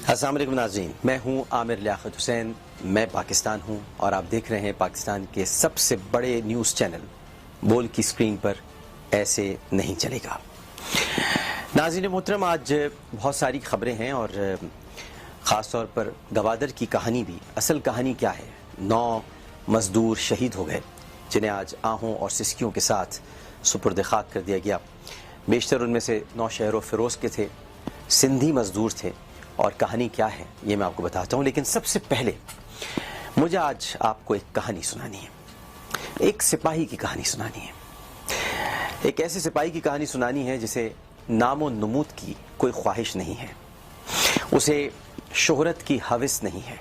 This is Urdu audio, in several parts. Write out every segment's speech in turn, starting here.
السلام علیکم ناظرین، میں ہوں عامر لیاقت حسین، میں پاکستان ہوں اور آپ دیکھ رہے ہیں پاکستان کے سب سے بڑے نیوز چینل بول کی سکرین پر ایسے نہیں چلے گا۔ ناظرین محترم، آج بہت ساری خبریں ہیں اور خاص طور پر گوادر کی کہانی بھی۔ اصل کہانی کیا ہے؟ 9 مزدور شہید ہو گئے جنہیں آج آہوں اور سسکیوں کے ساتھ سپرد خاک کر دیا گیا۔ بیشتر ان میں سے 9 شہر و فیروز کے تھے، سندھی مزدور تھے، اور کہانی کیا ہے یہ میں آپ کو بتاتا ہوں۔ لیکن سب سے پہلے مجھے آج آپ کو ایک کہانی سنانی ہے، ایک سپاہی کی کہانی سنانی ہے، ایک ایسے سپاہی کی کہانی سنانی ہے جسے نام و نمود کی کوئی خواہش نہیں ہے، اسے شہرت کی ہوس نہیں ہے،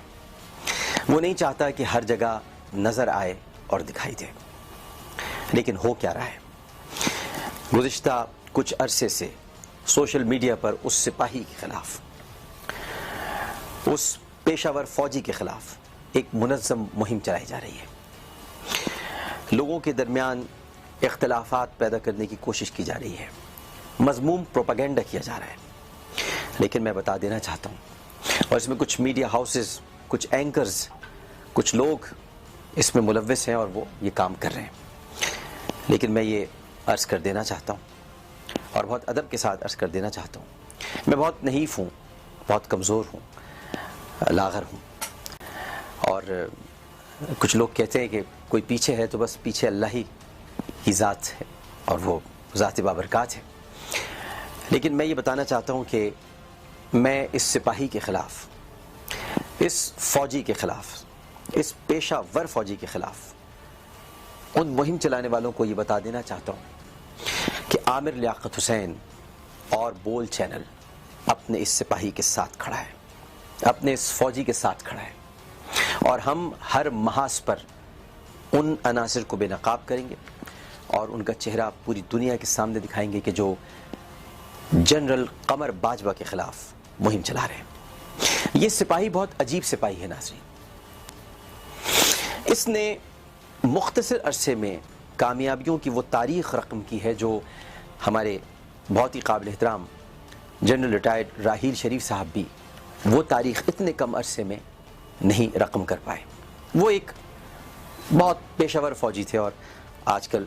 وہ نہیں چاہتا کہ ہر جگہ نظر آئے اور دکھائی دے۔ لیکن ہو کیا رہا ہے؟ گزشتہ کچھ عرصے سے سوشل میڈیا پر اس سپاہی کے خلاف، اس پیشہ ور فوجی کے خلاف ایک منظم مہم چلائی جا رہی ہے۔ لوگوں کے درمیان اختلافات پیدا کرنے کی کوشش کی جا رہی ہے، مذموم پروپیگنڈا کیا جا رہا ہے۔ لیکن میں بتا دینا چاہتا ہوں، اور اس میں کچھ میڈیا ہاؤسز، کچھ اینکرز، کچھ لوگ اس میں ملوث ہیں اور وہ یہ کام کر رہے ہیں۔ لیکن میں یہ عرض کر دینا چاہتا ہوں اور بہت ادب کے ساتھ عرض کر دینا چاہتا ہوں، میں بہت نحیف ہوں، بہت کمزور ہوں، لاغر ہوں، اور کچھ لوگ کہتے ہیں کہ کوئی پیچھے ہے تو بس پیچھے اللہ ہی ذات ہے اور وہ ذات بابرکات ہے۔ لیکن میں یہ بتانا چاہتا ہوں کہ میں اس سپاہی کے خلاف، اس فوجی کے خلاف، اس پیشہ ور فوجی کے خلاف، ان مہم چلانے والوں کو یہ بتا دینا چاہتا ہوں کہ عامر لیاقت حسین اور بول چینل اپنے اس سپاہی کے ساتھ کھڑا ہے، اپنے اس فوجی کے ساتھ کھڑا ہے، اور ہم ہر محاذ پر ان عناصر کو بے نقاب کریں گے اور ان کا چہرہ پوری دنیا کے سامنے دکھائیں گے کہ جو جنرل قمر باجوہ کے خلاف مہم چلا رہے ہیں۔ یہ سپاہی بہت عجیب سپاہی ہے ناظرین، اس نے مختصر عرصے میں کامیابیوں کی وہ تاریخ رقم کی ہے جو ہمارے بہت ہی قابل احترام جنرل ریٹائرڈ راحیل شریف صاحب بھی وہ تاریخ اتنے کم عرصے میں نہیں رقم کر پائے۔ وہ ایک بہت پیشہ ور فوجی تھے اور آج کل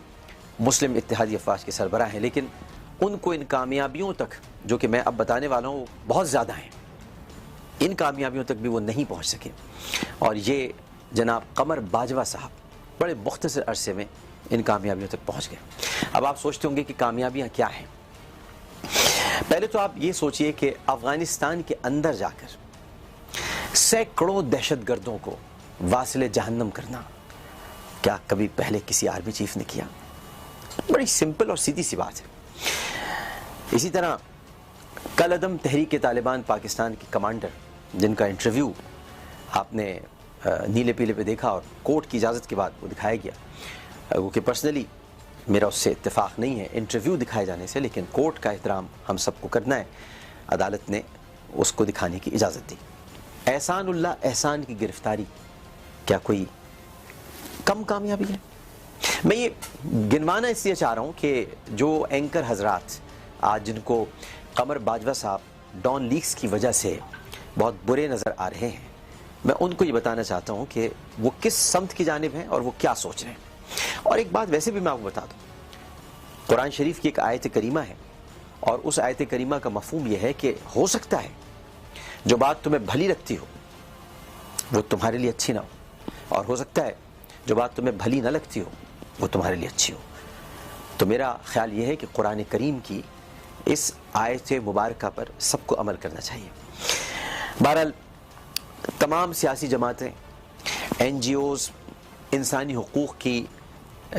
مسلم اتحادی افواج کے سربراہ ہیں، لیکن ان کو ان کامیابیوں تک جو کہ میں اب بتانے والا ہوں بہت زیادہ ہیں، ان کامیابیوں تک بھی وہ نہیں پہنچ سکے، اور یہ جناب قمر باجوہ صاحب بڑے مختصر عرصے میں ان کامیابیوں تک پہنچ گئے۔ اب آپ سوچتے ہوں گے کہ کامیابیاں کیا ہیں؟ پہلے تو آپ یہ سوچئے کہ افغانستان کے اندر جا کر سینکڑوں دہشت گردوں کو واصل جہنم کرنا کیا کبھی پہلے کسی آرمی چیف نے کیا؟ بڑی سمپل اور سیدھی سی بات ہے۔ اسی طرح کل عدم تحریک طالبان پاکستان کے کمانڈر، جن کا انٹرویو آپ نے نیلے پیلے پہ دیکھا اور کورٹ کی اجازت کے بعد وہ دکھایا گیا، وہ کہ پرسنلی میرا اس سے اتفاق نہیں ہے انٹرویو دکھائے جانے سے، لیکن کورٹ کا احترام ہم سب کو کرنا ہے، عدالت نے اس کو دکھانے کی اجازت دی۔ احسان اللہ احسان کی گرفتاری کیا کوئی کم کامیابی ہے؟ میں یہ گنوانا اس لیے چاہ رہا ہوں کہ جو اینکر حضرات آج جن کو قمر باجوہ صاحب ڈان لیکس کی وجہ سے بہت برے نظر آ رہے ہیں، میں ان کو یہ بتانا چاہتا ہوں کہ وہ کس سمت کی جانب ہیں اور وہ کیا سوچ رہے ہیں۔ اور ایک بات ویسے بھی میں آپ کو بتا دوں، قرآن شریف کی ایک آیت کریمہ ہے، اور اس آیت کریمہ کا مفہوم یہ ہے کہ ہو سکتا ہے جو بات تمہیں بھلی لگتی ہو وہ تمہارے لیے اچھی نہ ہو، اور ہو سکتا ہے جو بات تمہیں بھلی نہ لگتی ہو وہ تمہارے لیے اچھی ہو۔ تو میرا خیال یہ ہے کہ قرآن کریم کی اس آیت مبارکہ پر سب کو عمل کرنا چاہیے۔ بہرحال تمام سیاسی جماعتیں، این جی اوز، انسانی حقوق کی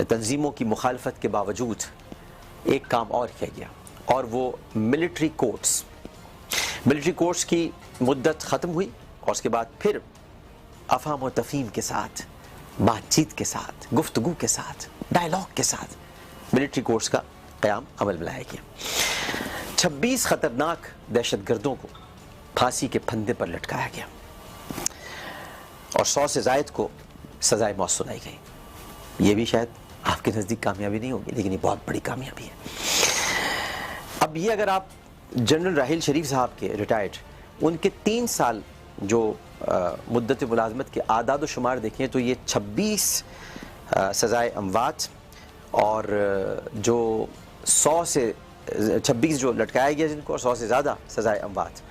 تنظیموں کی مخالفت کے باوجود ایک کام اور کیا گیا، اور وہ ملٹری کورٹس کی مدت ختم ہوئی، اور اس کے بعد پھر افہام و تفہیم کے ساتھ، بات چیت کے ساتھ، گفتگو کے ساتھ، ڈائلاگ کے ساتھ ملٹری کورٹس کا قیام عمل میں لایا گیا۔ 26 خطرناک دہشت گردوں کو پھانسی کے پھندے پر لٹکایا گیا اور 100 سے زائد کو سزائے موت سنائی گئی۔ یہ بھی شاید آپ کے نزدیک کامیابی نہیں ہوگی، لیکن یہ بہت بڑی کامیابی ہے۔ اب یہ اگر آپ جنرل راحیل شریف صاحب کے ریٹائرڈ ان کے 3 سال جو مدت ملازمت کے اعداد و شمار دیکھیں تو یہ 26 سزائے اموات اور جو 100 سے 26 جو لٹکایا گیا جن کو اور 100 سے زیادہ سزائے اموات،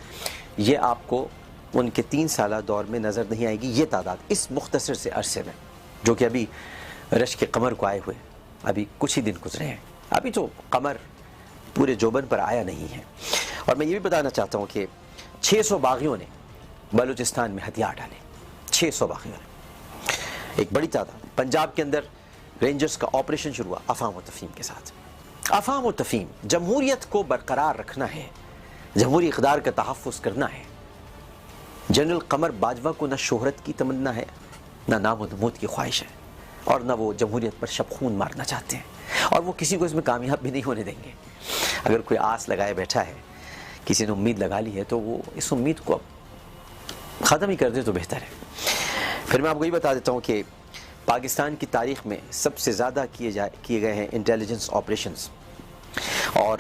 یہ آپ کو ان کے 3 سالہ دور میں نظر نہیں آئے گی یہ تعداد اس مختصر سے عرصے میں، جو کہ ابھی رشک قمر کو آئے ہوئے ابھی کچھ ہی دن گزرے ہیں، ابھی تو قمر پورے جوبن پر آیا نہیں ہے۔ اور میں یہ بھی بتانا چاہتا ہوں کہ 600 باغیوں نے بلوچستان میں ہتھیار ڈالے، 600 باغیوں نے، ایک بڑی تعداد۔ پنجاب کے اندر رینجرز کا آپریشن شروع ہوا افہام و تفہیم کے ساتھ۔ افہام و تفہیم، جمہوریت کو برقرار رکھنا ہے، جمہوری اقدار کا تحفظ کرنا ہے۔ جنرل قمر باجوہ کو نہ شہرت کی تمنا ہے، نہ نام و نمود کی خواہش ہے، اور نہ وہ جمہوریت پر شب خون مارنا چاہتے ہیں، اور وہ کسی کو اس میں کامیاب بھی نہیں ہونے دیں گے۔ اگر کوئی آس لگائے بیٹھا ہے، کسی نے امید لگا لی ہے، تو وہ اس امید کو اب ختم ہی کر دے تو بہتر ہے۔ پھر میں آپ کو یہ بتا دیتا ہوں کہ پاکستان کی تاریخ میں سب سے زیادہ کیے گئے ہیں انٹیلیجنس آپریشنز، اور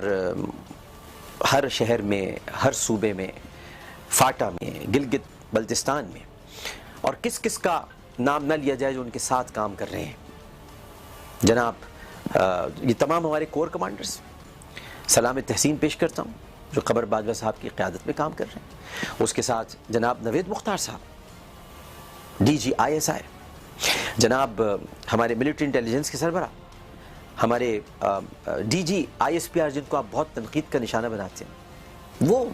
ہر شہر میں، ہر صوبے میں، فاٹا میں، گلگت بلتستان میں، اور کس کس کا نام نہ لیا جائے جو ان کے ساتھ کام کر رہے ہیں جناب، یہ تمام ہمارے کور کمانڈرز، سلام تحسین پیش کرتا ہوں جو قمر باجوہ صاحب کی قیادت میں کام کر رہے ہیں۔ اس کے ساتھ جناب نوید مختار صاحب، D G I S I, جناب ہمارے ملٹری انٹیلیجنس کے سربراہ، ہمارے D G I S P R جن کو آپ بہت تنقید کا نشانہ بناتے ہیں، وہ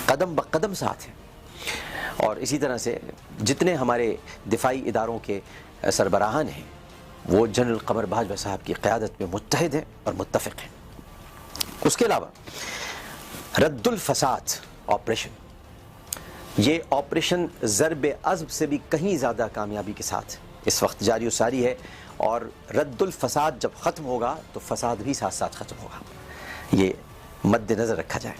قدم بقدم ساتھ ہیں۔ اور اسی طرح سے جتنے ہمارے دفاعی اداروں کے سربراہان ہیں وہ جنرل قمر باجوہ صاحب کی قیادت میں متحد ہیں اور متفق ہیں۔ اس کے علاوہ رد الفساد آپریشن، یہ آپریشن ضرب عضب سے بھی کہیں زیادہ کامیابی کے ساتھ اس وقت جاری و ساری ہے، اور رد الفساد جب ختم ہوگا تو فساد بھی ساتھ ساتھ ختم ہوگا، یہ مد نظر رکھا جائے۔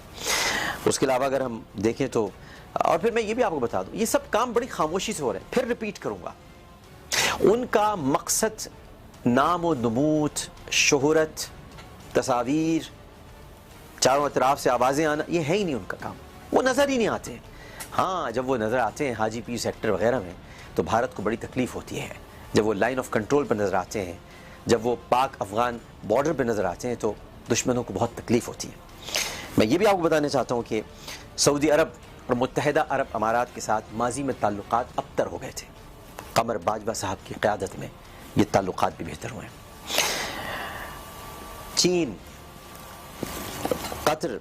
اس کے علاوہ اگر ہم دیکھیں تو، اور پھر میں یہ بھی آپ کو بتا دوں، یہ سب کام بڑی خاموشی سے ہو رہے ہیں، پھر ریپیٹ کروں گا، ان کا مقصد نام و نمود، شہرت، تصاویر، چاروں اطراف سے آوازیں آنا، یہ ہے ہی نہیں ان کا کام، وہ نظر ہی نہیں آتے ہیں۔ ہاں جب وہ نظر آتے ہیں حاجی پیر سیکٹر وغیرہ میں تو بھارت کو بڑی تکلیف ہوتی ہے، جب وہ لائن آف کنٹرول پر نظر آتے ہیں، جب وہ پاک افغان بارڈر پہ نظر آتے ہیں تو دشمنوں کو بہت تکلیف ہوتی ہے۔ میں یہ بھی آپ کو بتانا چاہتا ہوں کہ سعودی عرب اور متحدہ عرب امارات کے ساتھ ماضی میں تعلقات ابتر ہو گئے تھے، قمر باجوہ صاحب کی قیادت میں یہ تعلقات بھی بہتر ہوئے ہیں۔ چین، قطر،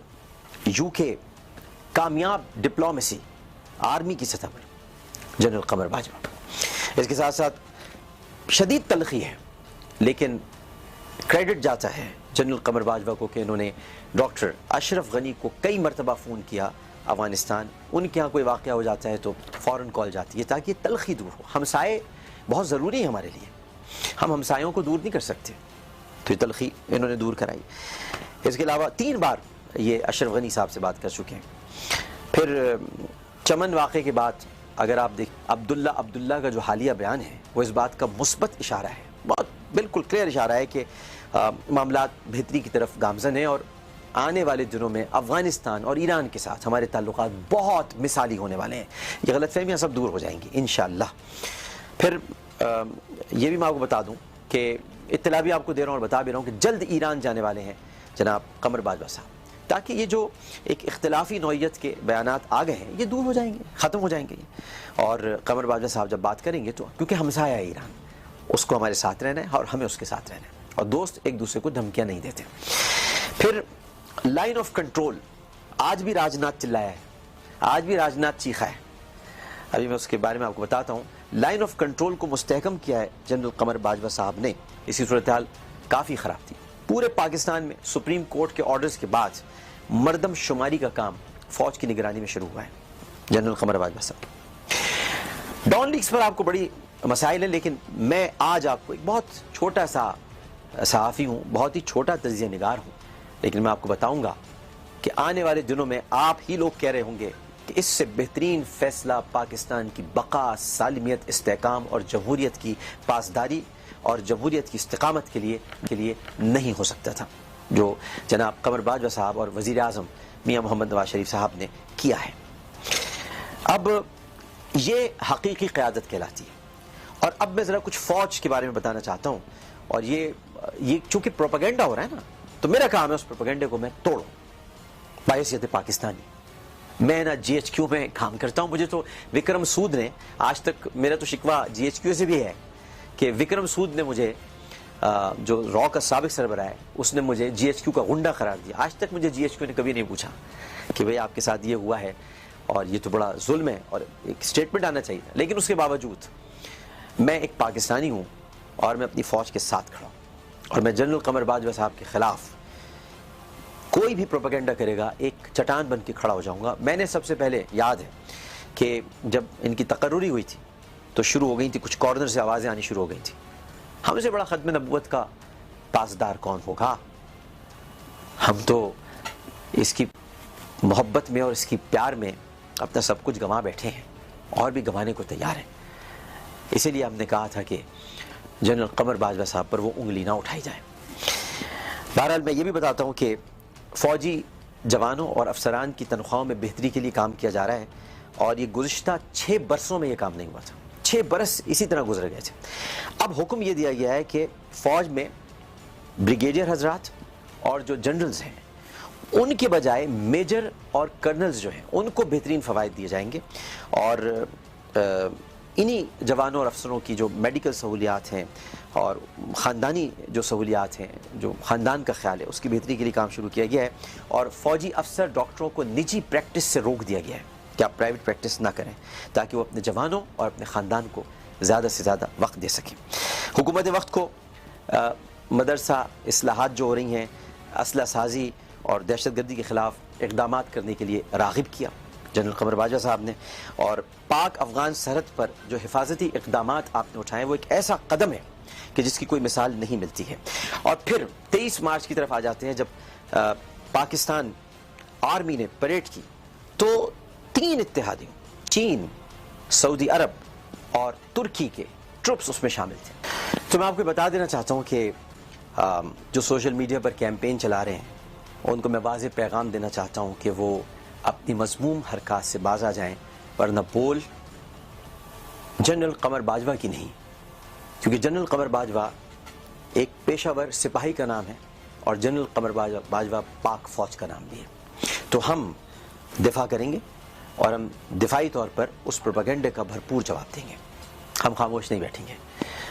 یو کے، کامیاب ڈپلومیسی آرمی کی سطح پر جنرل قمر باجوہ۔ اس کے ساتھ ساتھ شدید تلخی ہے لیکن کریڈٹ جاتا ہے جنرل قمر باجوہ کو کہ انہوں نے ڈاکٹر اشرف غنی کو کئی مرتبہ فون کیا افغانستان، ان کے ہاں کوئی واقعہ ہو جاتا ہے تو فوراً کال جاتی ہے تاکہ یہ تلخی دور ہو۔ ہمسائے بہت ضروری ہیں ہمارے لیے، ہم ہمسایوں کو دور نہیں کر سکتے، تو یہ تلخی انہوں نے دور کرائی۔ اس کے علاوہ 3 بار یہ اشرف غنی صاحب سے بات کر چکے ہیں۔ پھر چمن واقعے کے بعد اگر آپ دیکھ عبداللہ کا جو حالیہ بیان ہے وہ اس بات کا مثبت اشارہ ہے، بہت بالکل کلیئر اشارہ ہے کہ معاملات بہتری کی طرف گامزن ہیں، اور آنے والے دنوں میں افغانستان اور ایران کے ساتھ ہمارے تعلقات بہت مثالی ہونے والے ہیں، یہ غلط فہمیاں سب دور ہو جائیں گی انشاءاللہ۔ پھر یہ بھی میں آپ کو بتا دوں کہ اطلاع بھی آپ کو دے رہا ہوں اور بتا بھی رہا ہوں کہ جلد ایران جانے والے ہیں جناب قمر باجوہ صاحب، تاکہ یہ جو ایک اختلافی نوعیت کے بیانات آ گئے ہیں یہ دور ہو جائیں گے، ختم ہو جائیں گے، اور قمر باجوہ صاحب جب بات کریں گے تو کیونکہ ہمسایہ ہے ایران، اس کو ہمارے ساتھ رہنا ہے اور ہمیں اس کے ساتھ رہنا ہے، اور دوست ایک دوسرے کو دھمکیاں نہیں دیتے۔ پھر لائن آف کنٹرول، آج بھی راجناتھ چلایا ہے، آج بھی راجناتھ چیخا ہے، ابھی میں اس کے بارے میں آپ کو بتاتا ہوں۔ لائن آف کنٹرول کو مستحکم کیا ہے جنرل قمر باجوہ صاحب نے، اسی صورتحال کافی خراب تھی پورے پاکستان میں۔ سپریم کورٹ کے آرڈرز کے بعد مردم شماری کا کام فوج کی نگرانی میں شروع ہوا ہے جنرل قمر باجوہ صاحب۔ ڈان لیکس پر آپ کو بڑی مسائل ہیں، لیکن میں آج آپ کو ایک بہت چھوٹا سا صحافی ہوں، بہت ہی چھوٹا تجزیہ نگار ہوں، لیکن میں آپ کو بتاؤں گا کہ آنے والے دنوں میں آپ ہی لوگ کہہ رہے ہوں گے کہ اس سے بہترین فیصلہ پاکستان کی بقا، سالمیت، استحکام اور جمہوریت کی پاسداری اور جمہوریت کی استقامت کے لیے نہیں ہو سکتا تھا، جو جناب قمر باجوہ صاحب اور وزیر اعظم میاں محمد نواز شریف صاحب نے کیا ہے۔ اب یہ حقیقی قیادت کہلاتی ہے. اور اب میں ذرا کچھ فوج کے بارے میں بتانا چاہتا ہوں. اور یہ چونکہ پروپیگنڈا ہو رہا ہے نا، تو میرا کام ہے اس پروپیگنڈے کو میں توڑوں بحیثیت پاکستانی. میں نا جی ایچ کیو میں کام کرتا ہوں. مجھے تو وکرم سود نے آج تک، میرا تو شکوہ جی ایچ کیو سے بھی ہے کہ وکرم سود نے مجھے، جو را کا سابق سربراہ ہے، اس نے مجھے جی ایچ کیو کا غنڈہ قرار دیا. آج تک مجھے جی ایچ کیو نے کبھی نہیں پوچھا کہ بھئی آپ کے ساتھ یہ ہوا ہے اور یہ تو بڑا ظلم ہے، اور ایک سٹیٹمنٹ آنا چاہیے. لیکن اس کے باوجود میں ایک پاکستانی ہوں اور میں اپنی فوج کے ساتھ کھڑا ہوں، اور میں جنرل قمر باجوہ صاحب کے خلاف کوئی بھی پروپیگنڈا کرے گا ایک چٹان بن کے کھڑا ہو جاؤں گا. میں نے سب سے پہلے، یاد ہے کہ جب ان کی تقرری ہوئی تھی تو شروع ہو گئی تھی، کچھ کارنر سے آوازیں آنی شروع ہو گئی تھی، ہم سے بڑا ختم نبوت کا پاسدار کون ہوگا؟ ہم تو اس کی محبت میں اور اس کی پیار میں اپنا سب کچھ گنوا بیٹھے ہیں اور بھی گنوانے کو تیار ہیں. اسی لیے ہم نے کہا تھا کہ جنرل قمر باجوہ صاحب پر وہ انگلی نہ اٹھائی جائے. بہرحال میں یہ بھی بتاتا ہوں کہ فوجی جوانوں اور افسران کی تنخواہوں میں بہتری کے لیے کام کیا جا رہا ہے، اور یہ گزشتہ 6 برسوں میں یہ کام نہیں ہوا تھا. 6 برس اسی طرح گزر گئے تھے. اب حکم یہ دیا گیا ہے کہ فوج میں بریگیڈیئر حضرات اور جو جنرلز ہیں ان کے بجائے میجر اور کرنلز جو ہیں ان کو بہترین فوائد دیے جائیں گے، اور انہی جوانوں اور افسروں کی جو میڈیکل سہولیات ہیں اور خاندانی جو سہولیات ہیں، جو خاندان کا خیال ہے، اس کی بہتری کے لیے کام شروع کیا گیا ہے. اور فوجی افسر ڈاکٹروں کو نجی پریکٹس سے روک دیا گیا ہے کہ آپ پرائیویٹ پریکٹس نہ کریں، تاکہ وہ اپنے جوانوں اور اپنے خاندان کو زیادہ سے زیادہ وقت دے سکیں. حکومت وقت کو مدرسہ اصلاحات جو ہو رہی ہیں، اسلحہ سازی اور دہشت گردی کے خلاف اقدامات کرنے کے لیے راغب کیا جنرل قمر باجوہ صاحب نے. اور پاک افغان سرحد پر جو حفاظتی اقدامات آپ نے اٹھائے وہ ایک ایسا قدم ہے کہ جس کی کوئی مثال نہیں ملتی ہے. اور پھر 23 مارچ کی طرف آ جاتے ہیں، جب پاکستان آرمی نے پریڈ کی تو 3 اتحادیوں، چین، سعودی عرب اور ترکی کے ٹروپس اس میں شامل تھے. تو میں آپ کو بتا دینا چاہتا ہوں کہ جو سوشل میڈیا پر کیمپین چلا رہے ہیں ان کو میں واضح پیغام دینا چاہتا ہوں کہ وہ اپنی مذموم حرکات سے باز آ جائیں، ورنہ بول جنرل قمر باجوہ کی نہیں، کیونکہ جنرل قمر باجوہ ایک پیشہ ور سپاہی کا نام ہے اور جنرل قمر باجوہ پاک فوج کا نام بھی ہے. تو ہم دفاع کریں گے اور ہم دفاعی طور پر اس پروپیگنڈے کا بھرپور جواب دیں گے. ہم خاموش نہیں بیٹھیں گے،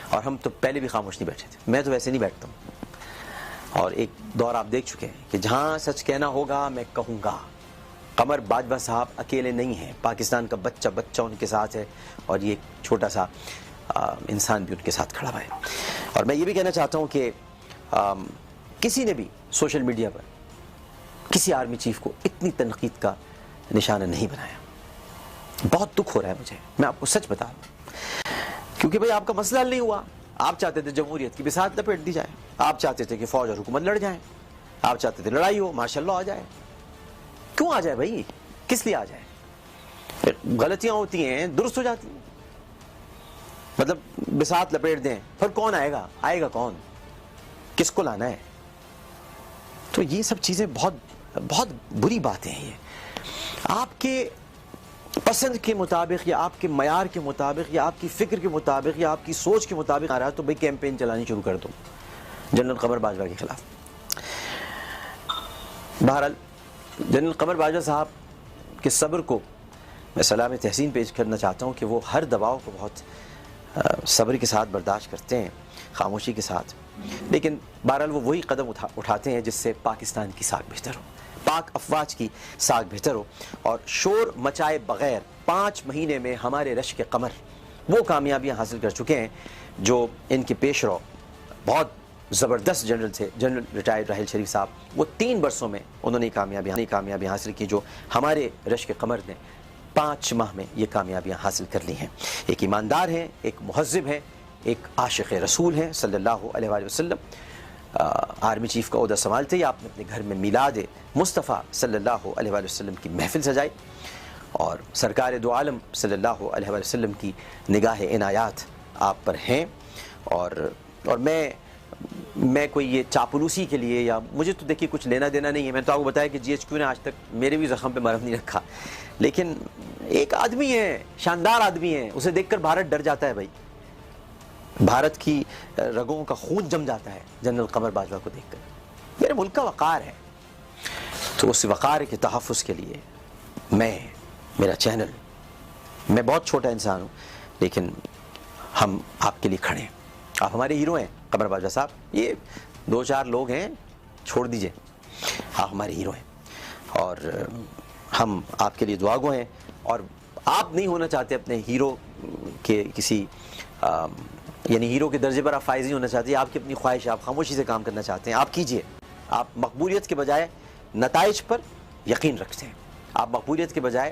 اور ہم تو پہلے بھی خاموش نہیں بیٹھے تھے. میں تو ویسے نہیں بیٹھتا ہوں، اور ایک دور آپ دیکھ چکے ہیں کہ جہاں سچ کہنا ہوگا میں کہوں گا. قمر باجوہ صاحب اکیلے نہیں ہیں، پاکستان کا بچہ ان کے ساتھ ہے، اور یہ ایک چھوٹا سا انسان بھی ان کے ساتھ کھڑا ہوا ہے. اور میں یہ بھی کہنا چاہتا ہوں کہ کسی نے بھی سوشل میڈیا پر کسی آرمی چیف کو اتنی تنقید کا نشانہ نہیں بنایا. بہت دکھ ہو رہا ہے مجھے، میں آپ کو سچ بتا رہا ہوں، کیونکہ بھئی آپ کا مسئلہ حل نہیں ہوا. آپ چاہتے تھے جمہوریت کی بساط لپیٹ دی جائے، آپ چاہتے تھے کہ فوج اور حکومت لڑ جائیں، آپ چاہتے تھے لڑائی ہو، ماشاءاللہ آ جائے. کیوں آ جائے بھائی؟ کس لیے آ جائے؟ غلطیاں ہوتی ہیں، درست ہو جاتی ہیں. مطلب بساط لپیٹ دیں، پھر کون آئے گا؟ آئے گا کون؟ کس کو لانا ہے؟ تو یہ سب چیزیں بہت بری باتیں ہیں. یہ آپ کے پسند کے مطابق یا آپ کے معیار کے مطابق یا آپ کی فکر کے مطابق یا آپ کی سوچ کے مطابق آ رہا ہے تو بھئی کیمپین چلانی شروع کر دو جنرل قمر باجوہ کے خلاف. بہرحال جنرل قمر باجوہ صاحب کے صبر کو میں سلام تحسین پیش کرنا چاہتا ہوں کہ وہ ہر دباؤ کو بہت صبر کے ساتھ برداشت کرتے ہیں، خاموشی کے ساتھ. لیکن بہرحال وہ وہی قدم اٹھاتے ہیں جس سے پاکستان کی ساکھ بہتر ہو، پاک افواج کی ساکھ بہتر ہو. اور شور مچائے بغیر 5 مہینے میں ہمارے رشک قمر وہ کامیابیاں حاصل کر چکے ہیں جو ان کے پیش رو بہت زبردست جنرل تھے، جنرل ریٹائرڈ راحیل شریف صاحب. وہ 3 برسوں میں انہوں نے کامیابیاں حاصل کی جو ہمارے رشک قمر نے 5 ماہ میں یہ کامیابیاں حاصل کر لی ہیں. ایک ایماندار ہیں، ایک مہذب ہیں، ایک عاشق رسول ہیں صلی اللہ علیہ وآلہ وسلم. آرمی چیف کا عہدہ سنبھالتے ہی آپ نے اپنے گھر میں میلاد مصطفیٰ صلی اللہ علیہ وآلہ وسلم کی محفل سجائی، اور سرکار دو عالم صلی اللہ علیہ وآلہ وسلم کی نگاہ عنایات آپ پر ہیں. اور میں کوئی یہ چاپلوسی کے لیے، یا مجھے تو دیکھیے کچھ لینا دینا نہیں ہے. میں تو آپ کو بتایا کہ جی ایچ کیو نے آج تک میرے بھی زخم پہ مرہم نہیں رکھا، لیکن ایک آدمی ہے, شاندار آدمی ہے, اسے دیکھ کر بھارت ڈر جاتا ہے بھائی, بھارت کی رگوں کا خون جم جاتا ہے جنرل قمر باجوہ کو دیکھ کر. میرے ملک کا وقار ہے, تو اس وقار کے تحفظ کے لیے میں, میرا چینل, میں بہت چھوٹا انسان ہوں لیکن ہم آپ کے لیے کھڑے ہیں. آپ ہمارے ہیرو ہیں قمر باجوہ صاحب, یہ 2-4 لوگ ہیں, چھوڑ دیجئے, آپ ہمارے ہیرو ہیں اور ہم آپ کے لیے دعا گو ہیں. اور آپ نہیں ہونا چاہتے اپنے ہیرو کے کسی یعنی ہیرو کے درجے پر آپ فائز نہیں ہونا چاہتے, آپ کی اپنی خواہش ہے, آپ خاموشی سے کام کرنا چاہتے ہیں, آپ کیجئے. آپ مقبولیت کے بجائے نتائج پر یقین رکھتے ہیں, آپ مقبولیت کے بجائے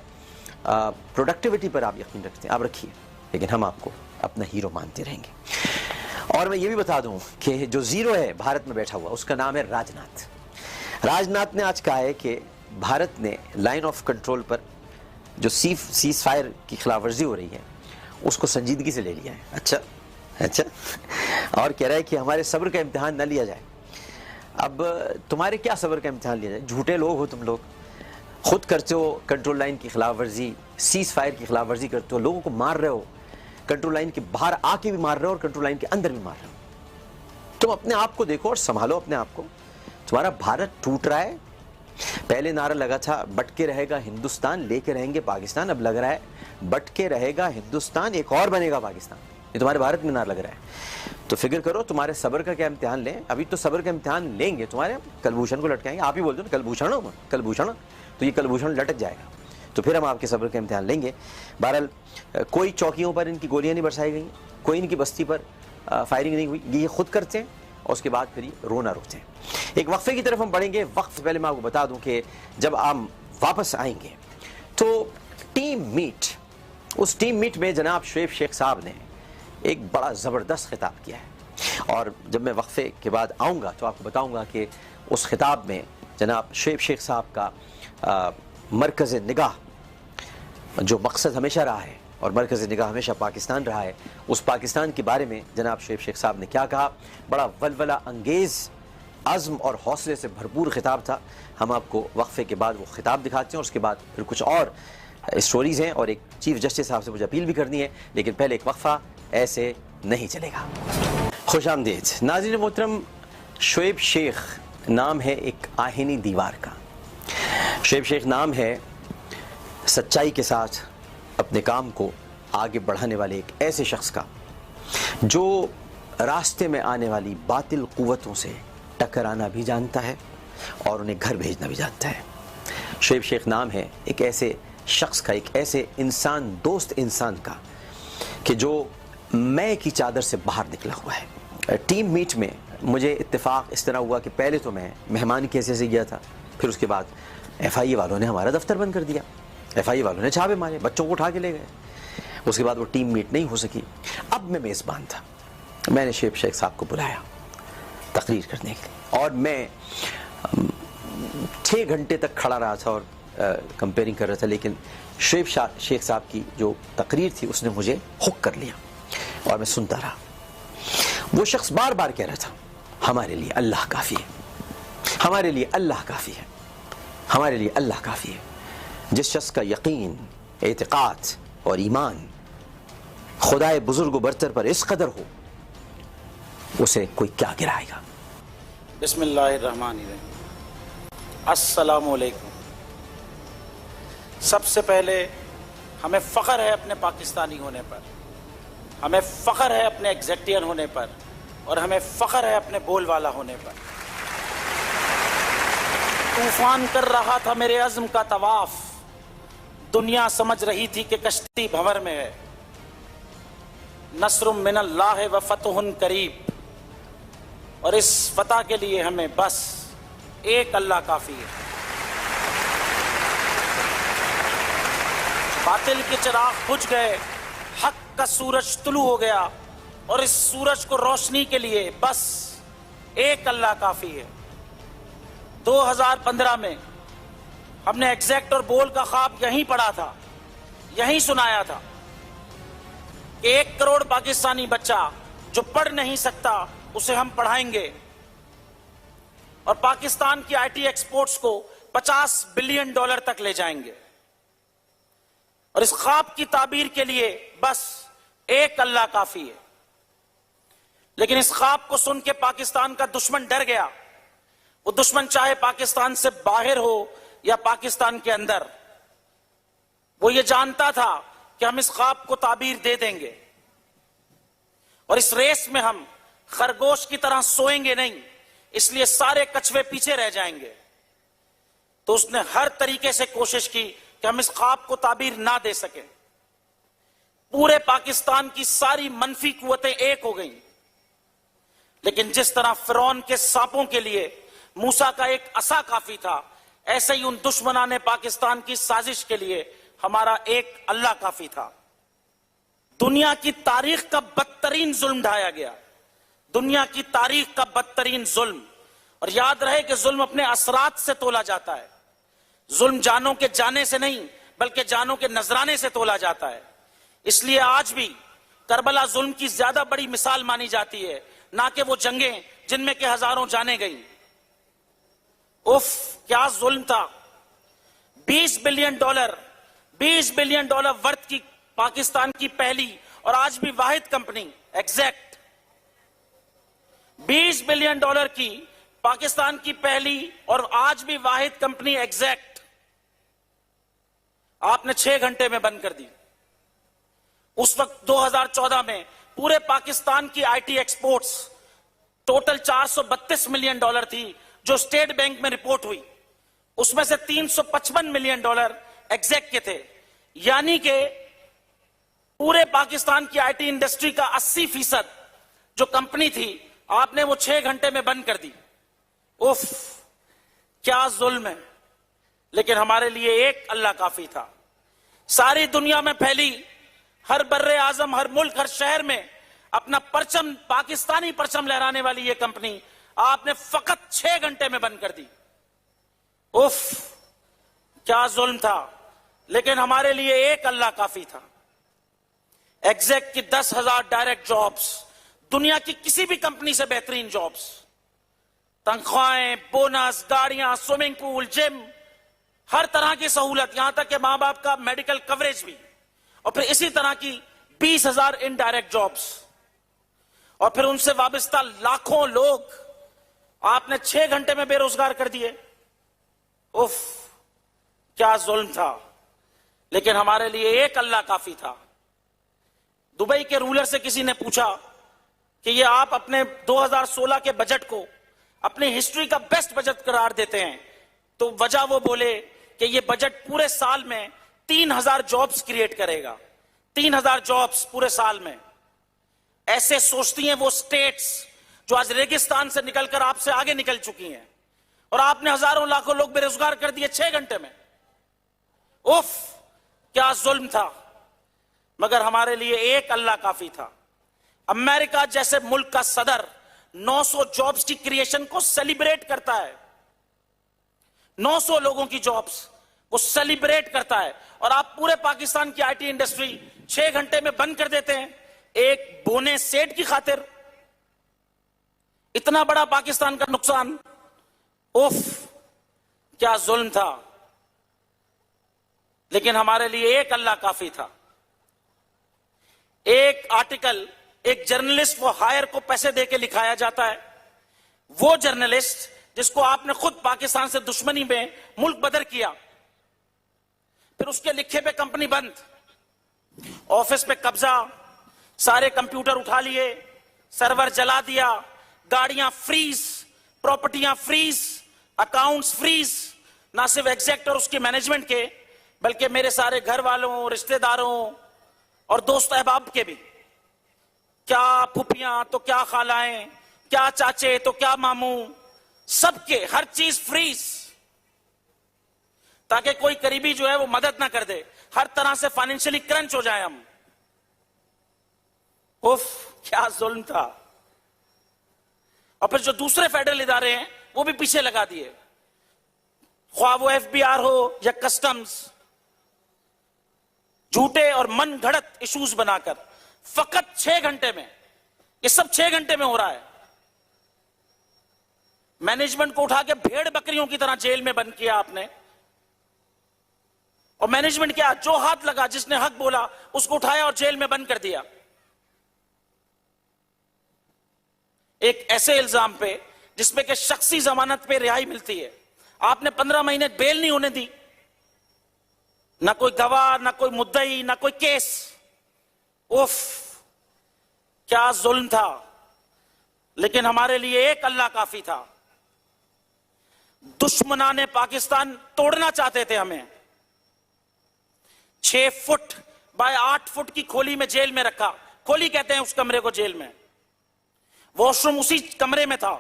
پروڈکٹیوٹی پر آپ یقین رکھتے ہیں, آپ رکھیے, لیکن ہم آپ کو اپنا ہیرو مانتے رہیں گے. اور میں یہ بھی بتا دوں کہ جو زیرو ہے بھارت میں بیٹھا ہوا, اس کا نام ہے راج ناتھ. راج ناتھ نے آج کہا ہے کہ بھارت نے لائن آف کنٹرول پر جو سیز فائر کی خلاف ورزی ہو رہی ہے اس کو سنجیدگی سے لے لیا ہے. اچھا اور کہہ رہا ہے کہ ہمارے صبر کا امتحان نہ لیا جائے. اب تمہارے کیا صبر کا امتحان لیا جائے؟ جھوٹے لوگ ہو تم لوگ, خود کرتے ہو کنٹرول لائن کی خلاف ورزی, سیز فائر کی خلاف ورزی کرتے ہو, لوگوں کو مار رہے ہو, کنٹرول لائن کے باہر آ کے بھی مار رہے ہو اور کنٹرول لائن کے اندر بھی مار رہے ہو. تم اپنے آپ کو دیکھو اور سنبھالو اپنے آپ کو. تمہارا بھارت ٹوٹ رہا ہے. پہلے نعرہ لگا تھا بٹ کے رہے گا ہندوستان, لے کے رہیں گے پاکستان. اب لگ رہا ہے بٹ کے رہے گا ہندوستان, ایک اور بنے گا پاکستان. یہ تمہارے بھارت میں نعرہ لگ رہا ہے. تو فکر کرو تمہارے صبر کا کیا امتحان لیں. ابھی تو صبر کا امتحان لیں گے, تمہارے کلبھوشن کو لٹکائیں گے. آپ ہی بولتے ہو نا کلبھوشن, تو یہ کلبھوشن لٹک جائے گا, تو پھر ہم آپ کے صبر کا امتحان لیں گے. بہرحال کوئی چوکیوں پر ان کی گولیاں نہیں برسائی گئیں, کوئی ان کی بستی پر فائرنگ نہیں ہوئی. یہ خود کرتے ہیں اور اس کے بعد پھر یہ رونا رکتے ہیں. ایک وقفے کی طرف ہم بڑھیں گے. وقت سے پہلے میں آپ کو بتا دوں کہ جب ہم واپس آئیں گے تو ٹیم میٹ, اس ٹیم میٹ میں جناب شعیب شیخ صاحب نے ایک بڑا زبردست خطاب کیا ہے. اور جب میں وقفے کے بعد آؤں گا تو آپ کو بتاؤں گا کہ اس خطاب میں جناب شعیب شیخ صاحب کا مرکز نگاہ, جو مقصد ہمیشہ رہا ہے اور مرکز نگاہ ہمیشہ پاکستان رہا ہے, اس پاکستان کے بارے میں جناب شعیب شیخ صاحب نے کیا کہا. بڑا ولولہ انگیز, عزم اور حوصلے سے بھرپور خطاب تھا. ہم آپ کو وقفے کے بعد وہ خطاب دکھاتے ہیں اور اس کے بعد پھر کچھ اور اسٹوریز ہیں اور ایک چیف جسٹس صاحب سے مجھے اپیل بھی کرنی ہے. لیکن پہلے ایک وقفہ, ایسے نہیں چلے گا. خوش آمدید ناظرین محترم. شعیب شیخ نام ہے ایک آہنی دیوار کا. شعیب شیخ نام ہے سچائی کے ساتھ اپنے کام کو آگے بڑھانے والے ایک ایسے شخص کا جو راستے میں آنے والی باطل قوتوں سے ٹکرانا بھی جانتا ہے اور انہیں گھر بھیجنا بھی جانتا ہے. شعیب شیخ نام ہے ایک ایسے شخص کا, ایک ایسے انسان دوست انسان کا کہ جو میں کی چادر سے باہر نکلا ہوا ہے. ٹیم میٹ میں مجھے اتفاق اس طرح ہوا کہ پہلے تو میں مہمان کی حیثیت سے گیا تھا, پھر اس کے بعد ایف آئی اے والوں نے ہمارا دفتر بند کر دیا, ایف آئی اے والوں نے چھاپے مارے, بچوں کو اٹھا کے لے گئے. اس کے بعد وہ ٹیم میٹ نہیں ہو سکی. اب میں میزبان تھا, میں نے شعیب شیخ صاحب کو بلایا تقریر کرنے کے لیے اور میں 6 گھنٹے تک کھڑا رہا تھا اور کمپیئرنگ کر رہا تھا. لیکن شعیب شیخ صاحب کی جو تقریر تھی اس نے مجھے ہک کر لیا اور میں سنتا رہا. وہ شخص بار بار کہہ رہا تھا ہمارے لیے اللہ کافی ہے, ہمارے لیے اللہ کافی ہے, ہمارے لیے اللہ کافی ہے. جس شخص کا یقین, اعتقاد اور ایمان خدائے بزرگ و برتر پر اس قدر ہو, اسے کوئی کیا گرائے گا. بسم اللہ الرحمن الرحیم. السلام علیکم. سب سے پہلے ہمیں فخر ہے اپنے پاکستانی ہونے پر, ہمیں فخر ہے اپنے ایگزیکٹین ہونے پر, اور ہمیں فخر ہے اپنے بول والا ہونے پر. طوفان کر رہا تھا میرے عزم کا طواف, دنیا سمجھ رہی تھی کہ کشتی بھنور میں ہے. نصر من اللہ و فتح قریب, اور اس فتح کے لیے ہمیں بس ایک اللہ کافی ہے. باطل کے چراغ بجھ گئے, حق کا سورج طلوع ہو گیا, اور اس سورج کو روشنی کے لیے بس ایک اللہ کافی ہے. 2015 میں ہم نے ایگزیکٹ اور بول کا خواب یہیں پڑھا تھا, یہیں سنایا تھا کہ 1 کروڑ پاکستانی بچہ جو پڑھ نہیں سکتا اسے ہم پڑھائیں گے, اور پاکستان کی آئی ٹی ایکسپورٹس کو $50 بلین تک لے جائیں گے. اور اس خواب کی تعبیر کے لیے بس ایک اللہ کافی ہے. لیکن اس خواب کو سن کے پاکستان کا دشمن ڈر گیا. وہ دشمن چاہے پاکستان سے باہر ہو یا پاکستان کے اندر، وہ یہ جانتا تھا کہ ہم اس خواب کو تعبیر دے دیں گے، اور اس ریس میں ہم خرگوش کی طرح سوئیں گے نہیں، اس لیے سارے کچھوے پیچھے رہ جائیں گے. تو اس نے ہر طریقے سے کوشش کی کہ ہم اس خواب کو تعبیر نہ دے سکیں. پورے پاکستان کی ساری منفی قوتیں ایک ہو گئیں. لیکن جس طرح فرعون کے سانپوں کے لیے موسیٰ کا ایک عصا کافی تھا، ایسے ہی ان دشمنان پاکستان کی سازش کے لیے ہمارا ایک اللہ کافی تھا. دنیا کی تاریخ کا بدترین ظلم ڈھایا گیا، دنیا کی تاریخ کا بدترین ظلم. اور یاد رہے کہ ظلم اپنے اثرات سے تولا جاتا ہے. ظلم جانوں کے جانے سے نہیں بلکہ جانوں کے نذرانے سے تولا جاتا ہے. اس لیے آج بھی کربلا ظلم کی زیادہ بڑی مثال مانی جاتی ہے، نہ کہ وہ جنگیں جن میں کہ ہزاروں جانیں گئیں. اف کیا ظلم تھا. $20 بلین ورتھ کی پاکستان کی پہلی اور آج بھی واحد کمپنی ایگزیکٹ، $20 بلین کی پاکستان کی پہلی اور آج بھی واحد کمپنی ایگزیکٹ آپ نے 6 گھنٹے میں بند کر دی. اس وقت 2014 میں پورے پاکستان کی I T exports total $432 million تھی جو اسٹیٹ بینک میں رپورٹ ہوئی. اس میں سے $355 ملین ایگزیکٹ کے تھے. یعنی کہ پورے پاکستان کی آئی ٹی انڈسٹری کا 80% جو کمپنی تھی آپ نے وہ 6 گھنٹے میں بند کر دی. اف کیا ظلم ہے. لیکن ہمارے لیے ایک اللہ کافی تھا. ساری دنیا میں پھیلی، ہر بر اعظم، ہر ملک، ہر شہر میں اپنا پرچم، پاکستانی پرچم لہرانے والی یہ کمپنی آپ نے فقط 6 گھنٹے میں بند کر دی. اف کیا ظلم تھا. لیکن ہمارے لیے ایک اللہ کافی تھا. ایگزیکٹ کی 10,000 ڈائریکٹ جابز، دنیا کی کسی بھی کمپنی سے بہترین جابز، تنخواہیں، بونس، گاڑیاں، سوئمنگ پول، جم، ہر طرح کی سہولت، یہاں تک کہ ماں باپ کا میڈیکل کوریج بھی. اور پھر اسی طرح کی 20,000 انڈائریکٹ جابز، اور پھر ان سے وابستہ لاکھوں لوگ آپ نے 6 گھنٹے میں بے روزگار کر دیے. اف کیا ظلم تھا. لیکن ہمارے لیے ایک اللہ کافی تھا. دبئی کے رولر سے کسی نے پوچھا کہ یہ آپ اپنے 2016 کے بجٹ کو اپنی ہسٹری کا بیسٹ بجٹ قرار دیتے ہیں، تو وجہ وہ بولے کہ یہ بجٹ پورے سال میں 3,000 جابز کریٹ کرے گا. 3,000 جابز پورے سال میں. ایسے سوچتی ہیں وہ سٹیٹس جو آج ریگستان سے نکل کر آپ سے آگے نکل چکی ہیں، اور آپ نے ہزاروں لاکھوں لوگ بے روزگار کر دیے 6 گھنٹے میں. اف کیا ظلم تھا. مگر ہمارے لیے ایک اللہ کافی تھا. امریکہ جیسے ملک کا صدر 900 جابز کی کریشن کو سیلیبریٹ کرتا ہے. 900 لوگوں کی جابز وہ سیلیبریٹ کرتا ہے، اور آپ پورے پاکستان کی آئی ٹی انڈسٹری 6 گھنٹے میں بند کر دیتے ہیں ایک بونے سیٹ کی خاطر. اتنا بڑا پاکستان کا نقصان. اف کیا ظلم تھا. لیکن ہمارے لیے ایک اللہ کافی تھا. ایک آرٹیکل ایک جرنلسٹ وہ ہائر کو پیسے دے کے لکھایا جاتا ہے، وہ جرنلسٹ جس کو آپ نے خود پاکستان سے دشمنی میں ملک بدر کیا، پھر اس کے لکھے پہ کمپنی بند، آفس پہ قبضہ، سارے کمپیوٹر اٹھا لیے، سرور جلا دیا، گاڑیاں فریز، پراپرٹیاں فریز، اکاؤنٹس فریز. نہ صرف ایگزیکٹ اور اس کی مینجمنٹ کے بلکہ میرے سارے گھر والوں، رشتہ داروں اور دوست احباب کے بھی. کیا پھپھیاں تو کیا خالائیں، کیا چاچے تو کیا ماموں، سب کے ہر چیز فریز، تاکہ کوئی قریبی جو ہے وہ مدد نہ کر دے. ہر طرح سے فائنینشلی کرنچ ہو جائے ہم. اف کیا ظلم تھا. اور پھر جو دوسرے فیڈرل ادارے ہیں وہ بھی پیچھے لگا دیے، خواہ وہ FBR ہو یا کسٹمز، جھوٹے اور من گھڑت ایشوز بنا کر فقط 6 گھنٹے میں، یہ سب 6 گھنٹے میں ہو رہا ہے. مینجمنٹ کو اٹھا کے بھیڑ بکریوں کی طرح جیل میں بند کیا آپ نے، اور مینجمنٹ کیا، جو ہاتھ لگا، جس نے حق بولا اس کو اٹھایا اور جیل میں بند کر دیا. ایک ایسے الزام پہ جس میں کہ شخصی ضمانت پہ رہائی ملتی ہے، آپ نے 15 مہینے بیل نہیں ہونے دی، نہ کوئی گواہ، نہ کوئی مدعی، نہ کوئی کیس. اوف، کیا ظلم تھا. لیکن ہمارے لیے ایک اللہ کافی تھا. دشمنان پاکستان توڑنا چاہتے تھے ہمیں. 6 فٹ بائی 8 فٹ کی کھولی میں جیل میں رکھا. کھولی کہتے ہیں اس کمرے کو جیل میں. واش روم اسی کمرے میں تھا.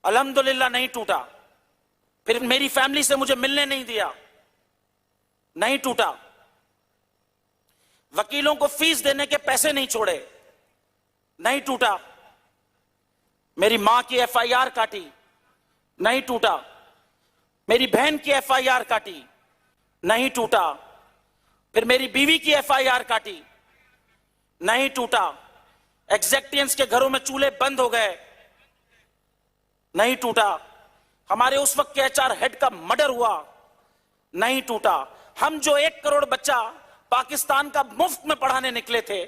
الحمدللہ نہیں ٹوٹا. پھر میری فیملی سے مجھے ملنے نہیں دیا، نہیں ٹوٹا. وکیلوں کو فیس دینے کے پیسے نہیں چھوڑے، نہیں ٹوٹا. میری ماں کی ایف آئی آر کاٹی، نہیں ٹوٹا. میری بہن کی ایف آئی آر کاٹی، نہیں ٹوٹا. پھر میری بیوی کی ایف آئی آر کاٹی، نہیں ٹوٹا. ایگزیکٹینس کے گھروں میں چولہے بند ہو گئے، نہیں ٹوٹا. ہمارے اس وقت کے ایچ آر ہیڈ کا مرڈر ہوا، نہیں ٹوٹا. ہم جو 1 کروڑ بچہ پاکستان کا مفت میں پڑھانے نکلے تھے،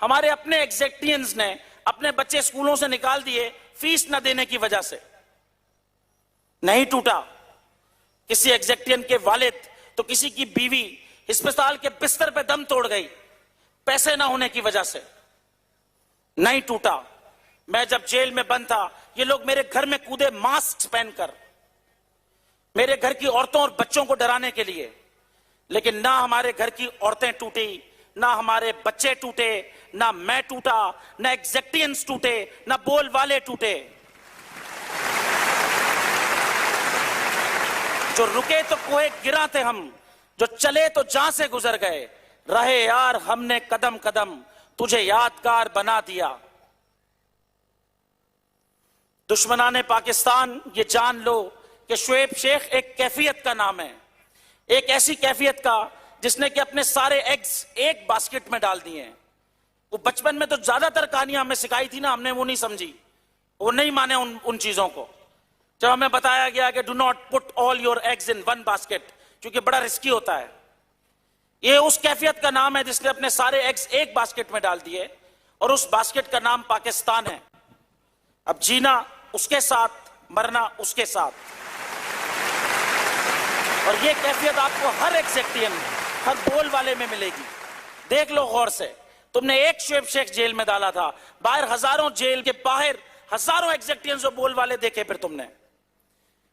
ہمارے اپنے ایگزیکٹینز نے اپنے بچے اسکولوں سے نکال دیے فیس نہ دینے کی وجہ سے، نہیں ٹوٹا. کسی ایگزیکٹین کے والد تو کسی کی بیوی ہسپتال کے بستر پہ دم توڑ گئی پیسے نہ ہونے کی وجہ سے، نہیں ٹوٹا. میں جب جیل میں بند تھا، یہ لوگ میرے گھر میں کودے ماسک پہن کر، میرے گھر کی عورتوں اور بچوں کو ڈرانے کے لیے. لیکن نہ ہمارے گھر کی عورتیں ٹوٹی، نہ ہمارے بچے ٹوٹے، نہ میں ٹوٹا، نہ ایگزیکٹینز ٹوٹے، نہ بول والے ٹوٹے. جو رکے تو کوہ گرا تھے ہم، جو چلے تو جاں سے گزر گئے. رہے یار ہم نے قدم قدم، تجھے یادگار بنا دیا. دشمنان پاکستان یہ جان لو کہ شعیب شیخ ایک کیفیت کا نام ہے، ایک ایسی کیفیت کا جس نے کہ اپنے سارے ایگز ایک باسکٹ میں ڈال دیے ہیں. وہ بچپن میں تو زیادہ تر کہانیاں ہمیں سکھائی تھی نا، ہم نے وہ نہیں سمجھی، وہ نہیں مانے ان چیزوں کو. جب ہمیں بتایا گیا کہ do not put all your eggs in one basket, کیونکہ بڑا رسکی ہوتا ہے. یہ اس کیفیت کا نام ہے جس نے اپنے سارے ایگز ایک باسکٹ میں ڈال دیے، اور اس باسکٹ کا نام پاکستان ہے. اب جینا اس کے ساتھ، مرنا اس کے ساتھ. اور یہ کیفیت آپ کو ہر ایگزیکٹین میں، ہر بول والے میں ملے گی. دیکھ لو غور سے، تم نے ایک شعیب شیخ جیل میں ڈالا تھا، باہر ہزاروں، جیل کے باہر ہزاروں ایگزیکٹینز اور بول والے دیکھے پھر تم نے.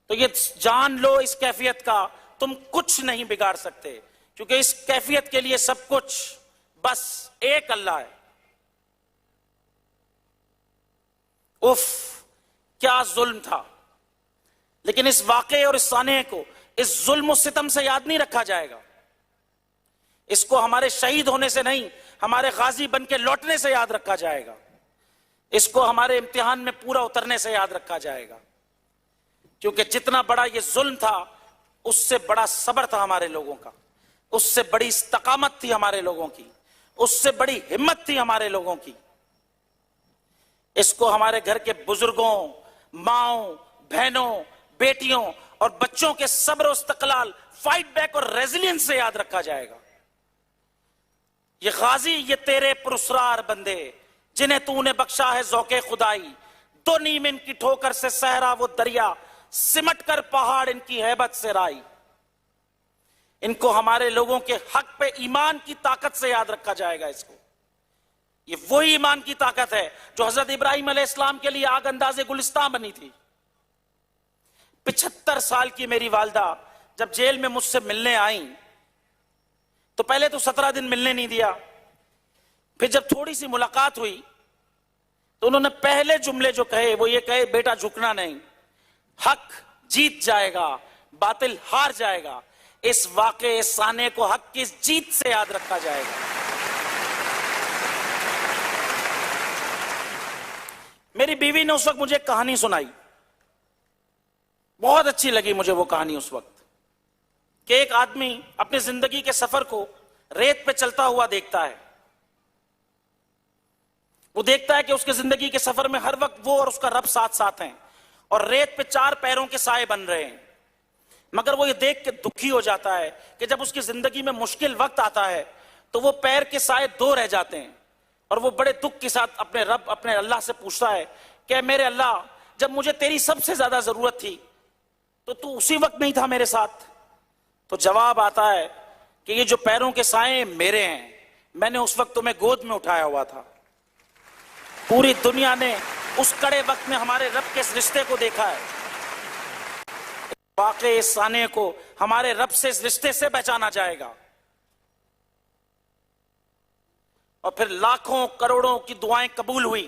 تو یہ جان لو اس کیفیت کا تم کچھ نہیں بگاڑ سکتے، کیونکہ اس کیفیت کے لیے سب کچھ بس ایک اللہ ہے. اف، کیا ظلم تھا. لیکن اس واقعے اور اس سانحے کو اس ظلم و ستم سے یاد نہیں رکھا جائے گا. اس کو ہمارے شہید ہونے سے نہیں، ہمارے غازی بن کے لوٹنے سے یاد رکھا جائے گا. اس کو ہمارے امتحان میں پورا اترنے سے یاد رکھا جائے گا. کیونکہ جتنا بڑا یہ ظلم تھا، اس سے بڑا صبر تھا ہمارے لوگوں کا، اس سے بڑی استقامت تھی ہمارے لوگوں کی، اس سے بڑی ہمت تھی ہمارے لوگوں کی. اس کو ہمارے گھر کے بزرگوں، ماؤں، بہنوں، بیٹیوں اور بچوں کے صبر و استقلال، فائٹ بیک اور ریزیلینس سے یاد رکھا جائے گا. یہ غازی، یہ تیرے پراسرار بندے جنہیں تو نے بخشا ہے ذوق خدائی. دو نیم ان کی ٹھوکر سے صحرا وہ دریا، سمٹ کر پہاڑ ان کی ہیبت سے رائی. ان کو ہمارے لوگوں کے حق پہ ایمان کی طاقت سے یاد رکھا جائے گا. اس کو یہ وہی ایمان کی طاقت ہے جو حضرت ابراہیم علیہ السلام کے لیے آگ انداز گلستان بنی تھی. 75 سال کی میری والدہ جب جیل میں مجھ سے ملنے آئیں تو پہلے تو 17 دن ملنے نہیں دیا. پھر جب تھوڑی سی ملاقات ہوئی تو انہوں نے پہلے جملے جو کہے وہ یہ کہے، بیٹا جھکنا نہیں، حق جیت جائے گا، باطل ہار جائے گا. اس واقعے، اس سانے کو حق کی جیت سے یاد رکھا جائے گا. میری بیوی نے اس وقت مجھے ایک کہانی سنائی، بہت اچھی لگی مجھے وہ کہانی اس وقت، کہ ایک آدمی اپنی زندگی کے سفر کو ریت پہ چلتا ہوا دیکھتا ہے. وہ دیکھتا ہے کہ اس کے زندگی کے سفر میں ہر وقت وہ اور اس کا رب ساتھ ساتھ ہیں، اور ریت پہ 4 پیروں کے سائے بن رہے ہیں. مگر وہ یہ دیکھ کے دکھی ہو جاتا ہے کہ جب اس کی زندگی میں مشکل وقت آتا ہے تو وہ پیر کے سائے دو رہ جاتے ہیں، اور وہ بڑے دکھ کے ساتھ اپنے رب، اپنے اللہ سے پوچھتا ہے کہ میرے اللہ، جب مجھے تیری سب سے زیادہ ضرورت تھی تو اسی وقت نہیں تھا میرے ساتھ؟ تو جواب آتا ہے کہ یہ جو پیروں کے سائے میرے ہیں، میں نے اس وقت تمہیں گود میں اٹھایا ہوا تھا۔ پوری دنیا نے اس کڑے وقت میں ہمارے رب کے اس رشتے کو دیکھا ہے، واقعی اس سانے کو ہمارے رب سے اس رشتے سے پہچانا جائے گا، اور پھر لاکھوں کروڑوں کی دعائیں قبول ہوئی۔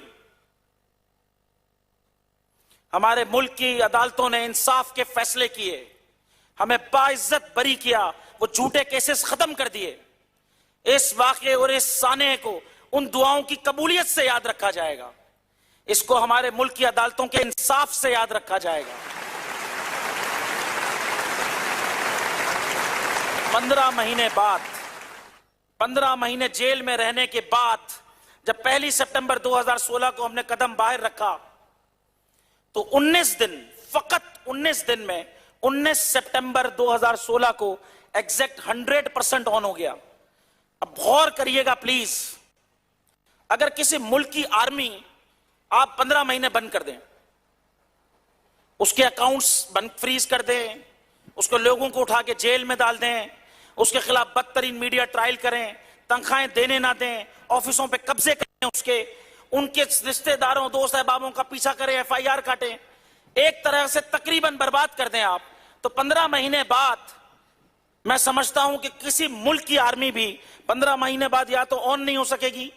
ہمارے ملک کی عدالتوں نے انصاف کے فیصلے کیے، ہمیں باعزت بری کیا، وہ جھوٹے کیسز ختم کر دیے۔ اس واقعے اور اس سانے کو ان دعاؤں کی قبولیت سے یاد رکھا جائے گا، اس کو ہمارے ملک کی عدالتوں کے انصاف سے یاد رکھا جائے گا۔ 15 مہینے بعد، 15 مہینے جیل میں رہنے کے بعد، جب 1 سپٹمبر 2016 کو ہم نے قدم باہر رکھا تو 19 دن، فقط 19 دن میں 19 سپٹمبر 2016 کو ایگزیکٹ 100% آن ہو گیا۔ اب غور کریے گا پلیز، اگر کسی ملک کی آرمی آپ 15 مہینے بند کر دیں، اس کے اکاؤنٹس فریز کر دیں، اس کو لوگوں کو اٹھا کے جیل میں ڈال دیں، اس کے خلاف بدترین میڈیا ٹرائل کریں، تنخواہیں دینے نہ دیں، آفسوں پہ قبضے کریں، ان کے رشتہ داروں، دوست احبابوں کا پیچھا کریں، FIR کاٹیں، ایک طرح سے تقریباً برباد کر دیں آپ، تو 15 مہینے بعد میں سمجھتا ہوں کہ کسی ملک کی آرمی بھی 15 مہینے بعد یا تو آن نہیں ہو سکے گی